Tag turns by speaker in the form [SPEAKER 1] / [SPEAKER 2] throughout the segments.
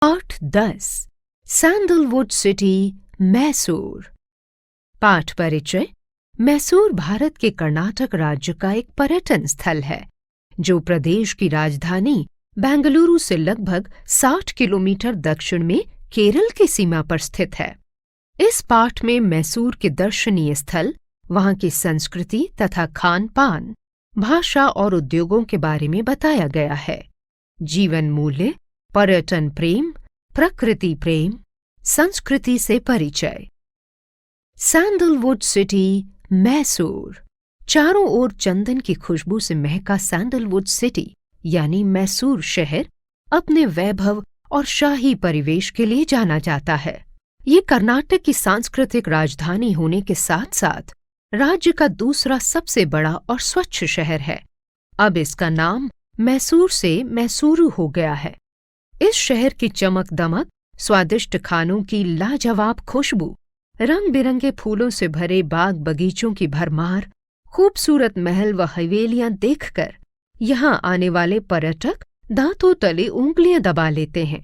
[SPEAKER 1] पाठ 10 sandalwood city Mysore. पाठ परिचय। मैसूर भारत के कर्नाटक राज्य का एक पर्यटन स्थल है जो प्रदेश की राजधानी बेंगलुरु से लगभग 60 किलोमीटर दक्षिण में केरल की सीमा पर स्थित है। इस पाठ में मैसूर के दर्शनीय स्थल, वहां की संस्कृति तथा खान पान, भाषा और उद्योगों के बारे में बताया गया है। जीवन मूल्य, पर्यटन प्रेम, प्रकृति प्रेम, संस्कृति से परिचय। Sandalwood city Mysore. चारों ओर चंदन की खुशबू से महका सैंडलवुड सिटी यानी मैसूर शहर अपने वैभव और शाही परिवेश के लिए जाना जाता है। ये कर्नाटक की सांस्कृतिक राजधानी होने के साथ साथ राज्य का दूसरा सबसे बड़ा और स्वच्छ शहर है। अब इसका नाम मैसूर से मैसूरू हो गया है। इस शहर की चमक दमक, स्वादिष्ट खानों की लाजवाब खुशबू, रंग बिरंगे फूलों से भरे बाग बगीचों की भरमार, खूबसूरत महल व हवेलियां देखकर यहाँ आने वाले पर्यटक दांतों तले उंगलियां दबा लेते हैं।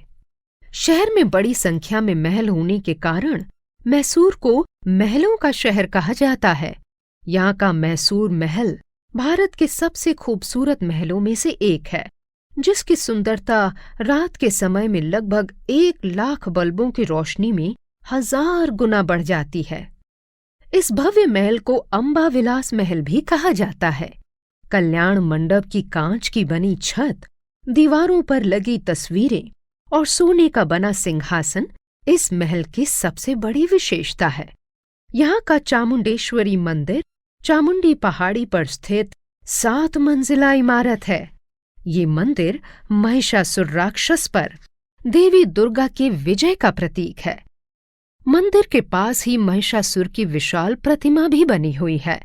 [SPEAKER 1] शहर में बड़ी संख्या में महल होने के कारण मैसूर को महलों का शहर कहा जाता है। यहाँ का मैसूर महल भारत के सबसे खूबसूरत महलों में से एक है, जिसकी सुंदरता रात के समय में लगभग 1 लाख बल्बों की रोशनी में 1000 गुना बढ़ जाती है। इस भव्य महल को अंबा विलास महल भी कहा जाता है। कल्याण मंडप की कांच की बनी छत, दीवारों पर लगी तस्वीरें और सोने का बना सिंहासन इस महल की सबसे बड़ी विशेषता है। यहाँ का चामुंडेश्वरी मंदिर चामुंडी पहाड़ी पर स्थित 7 मंजिला इमारत है। ये मंदिर महिषासुर राक्षस पर देवी दुर्गा के विजय का प्रतीक है। मंदिर के पास ही महिषासुर की विशाल प्रतिमा भी बनी हुई है।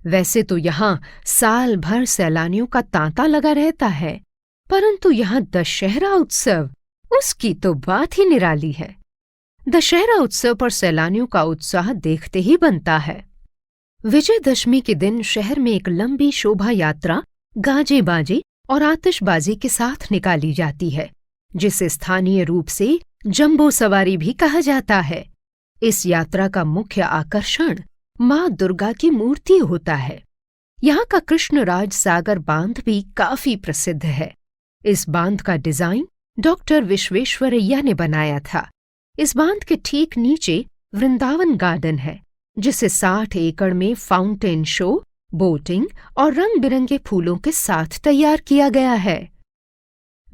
[SPEAKER 1] वैसे तो यहाँ साल भर सैलानियों का तांता लगा रहता है, परंतु यहाँ दशहरा उत्सव, उसकी तो बात ही निराली है। दशहरा उत्सव पर सैलानियों का उत्साह देखते ही बनता है। विजयदशमी के दिन शहर में एक लंबी शोभा यात्रा गाजे बाजे और आतिशबाजी के साथ निकाली जाती है, जिसे स्थानीय रूप से जंबो सवारी भी कहा जाता है। इस यात्रा का मुख्य आकर्षण माँ दुर्गा की मूर्ति होता है। यहाँ का कृष्णराज सागर बांध भी काफी प्रसिद्ध है। इस बांध का डिजाइन डॉक्टर विश्वेश्वरैया ने बनाया था। इस बांध के ठीक नीचे वृंदावन गार्डन है, जिसे 60 एकड़ में फाउंटेन शो, बोटिंग और रंग बिरंगे फूलों के साथ तैयार किया गया है।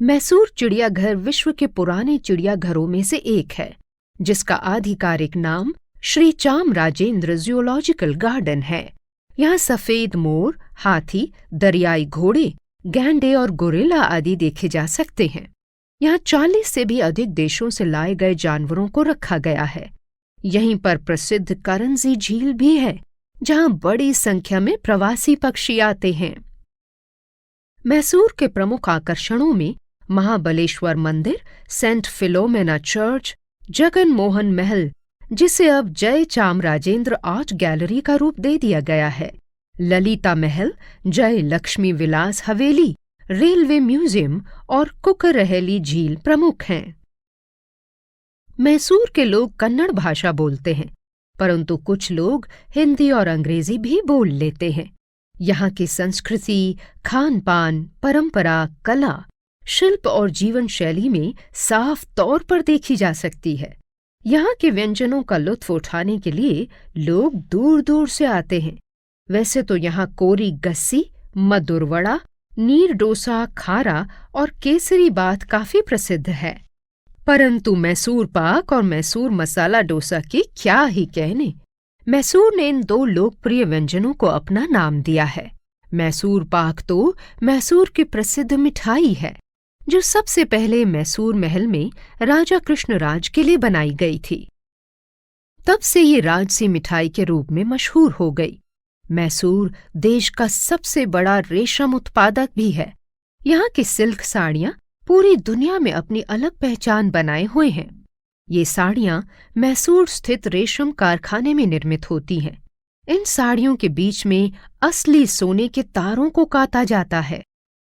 [SPEAKER 1] मैसूर चिड़ियाघर विश्व के पुराने चिड़ियाघरों में से एक है, जिसका आधिकारिक नाम श्री चामराजेंद्र जूलॉजिकल गार्डन है। यहाँ सफेद मोर, हाथी, दरियाई घोड़े, गैंडे और गोरिल्ला आदि देखे जा सकते हैं। यहाँ 40 से भी अधिक देशों से लाए गए जानवरों को रखा गया है। यहीं पर प्रसिद्ध करंजी झील भी है, जहां बड़ी संख्या में प्रवासी पक्षी आते हैं। मैसूर के प्रमुख आकर्षणों में महाबलेश्वर मंदिर, Saint Philomena church, Jagan Mohan Mahal, जिसे अब जय चामराजेंद्र आर्ट गैलरी का रूप दे दिया गया है, ललिता महल, जय लक्ष्मी विलास हवेली, रेलवे म्यूजियम और कुकरहेली झील प्रमुख हैं। मैसूर के लोग कन्नड़ भाषा बोलते हैं, परंतु कुछ लोग हिंदी और अंग्रेजी भी बोल लेते हैं। यहाँ की संस्कृति, खान पान, परंपरा, कला, शिल्प और जीवन शैली में साफ तौर पर देखी जा सकती है। यहाँ के व्यंजनों का लुत्फ उठाने के लिए लोग दूर दूर से आते हैं। वैसे तो यहाँ कोरी गस्सी, मधुर वड़ा, नीर डोसा, खारा और केसरी बात काफी प्रसिद्ध है, परंतु मैसूर पाक और मैसूर मसाला डोसा के क्या ही कहने। मैसूर ने इन 2 लोकप्रिय व्यंजनों को अपना नाम दिया है। मैसूर पाक तो मैसूर की प्रसिद्ध मिठाई है, जो सबसे पहले मैसूर महल में राजा कृष्णराज के लिए बनाई गई थी। तब से ये राजसी मिठाई के रूप में मशहूर हो गई। मैसूर देश का सबसे बड़ा रेशम उत्पादक भी है। यहाँ की सिल्क साड़ियाँ पूरी दुनिया में अपनी अलग पहचान बनाए हुए हैं। ये साड़ियाँ मैसूर स्थित रेशम कारखाने में निर्मित होती हैं। इन साड़ियों के बीच में असली सोने के तारों को काता जाता है।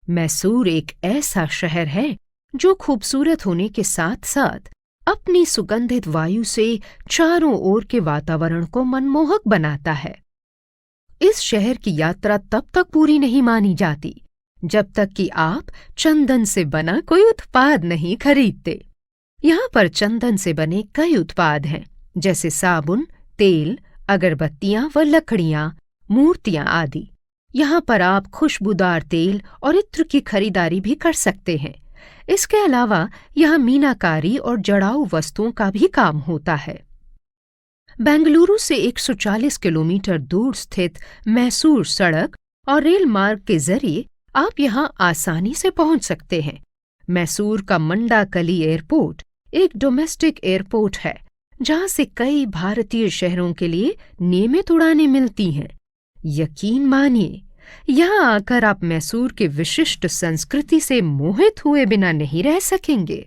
[SPEAKER 1] मैसूर एक ऐसा शहर है जो खूबसूरत होने के साथ साथ अपनी सुगंधित वायु से चारों ओर के वातावरण को मनमोहक बनाता है। इस शहर की यात्रा तब तक पूरी नहीं मानी जाती जब तक कि आप चंदन से बना कोई उत्पाद नहीं खरीदते। यहाँ पर चंदन से बने कई उत्पाद हैं, जैसे साबुन, तेल, अगरबत्तियां व लकड़ियां, मूर्तियां आदि। यहाँ पर आप खुशबूदार तेल और इत्र की खरीदारी भी कर सकते हैं। इसके अलावा यहाँ मीनाकारी और जड़ाऊ वस्तुओं का भी काम होता है। बेंगलुरु से 140 किलोमीटर दूर स्थित मैसूर सड़क और रेल मार्ग के जरिए आप यहाँ आसानी से पहुँच सकते हैं। मैसूर का मंडाकली एयरपोर्ट एक डोमेस्टिक एयरपोर्ट है, जहाँ से कई भारतीय शहरों के लिए नियमित उड़ानें मिलती हैं। यकीन मानिए, यहाँ आकर आप मैसूर के विशिष्ट संस्कृति से मोहित हुए बिना नहीं रह सकेंगे।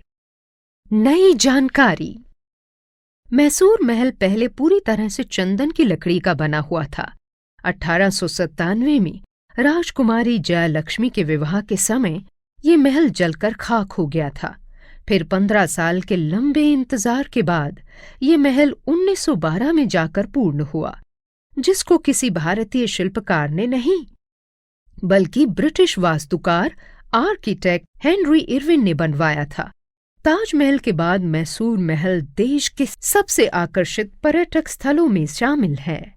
[SPEAKER 1] नई जानकारी। मैसूर महल पहले पूरी तरह से चंदन की लकड़ी का बना हुआ था। 1897 में राजकुमारी जयलक्ष्मी के विवाह के समय ये महल जलकर खाक हो गया था। फिर 15 साल के लंबे इंतजार के बाद ये महल 1912 में जाकर पूर्ण हुआ, जिसको किसी भारतीय शिल्पकार ने नहीं, बल्कि ब्रिटिश वास्तुकार आर्किटेक्ट हेनरी इरविन ने बनवाया था। ताजमहल के बाद मैसूर महल देश के सबसे आकर्षित पर्यटक स्थलों में शामिल है।